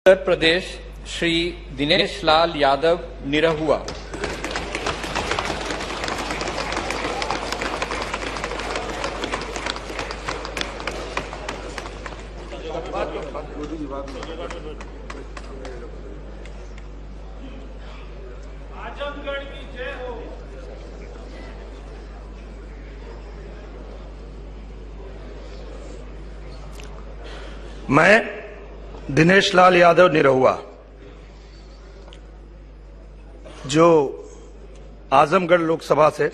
उत्तर प्रदेश श्री दिनेश लाल यादव निरहुआ। आजमगढ़ की जय हो। मैं दिनेश लाल यादव निरहुआ जो आजमगढ़ लोकसभा से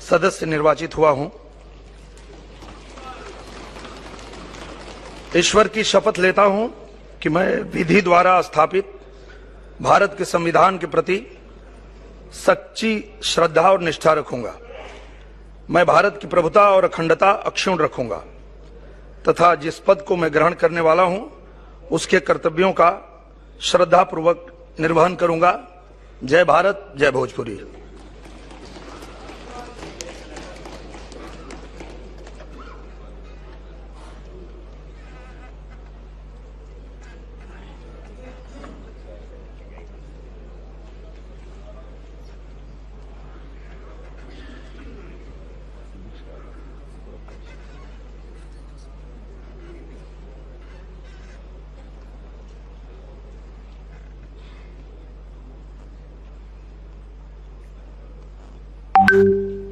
सदस्य निर्वाचित हुआ हूं, ईश्वर की शपथ लेता हूं कि मैं विधि द्वारा स्थापित भारत के संविधान के प्रति सच्ची श्रद्धा और निष्ठा रखूंगा। मैं भारत की प्रभुता और अखंडता अक्षुण्ण रखूंगा तथा जिस पद को मैं ग्रहण करने वाला हूं उसके कर्तव्यों का श्रद्धापूर्वक निर्वहन करूंगा। जय भारत, जय भोजपुरी।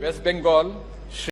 वेस्ट बंगाल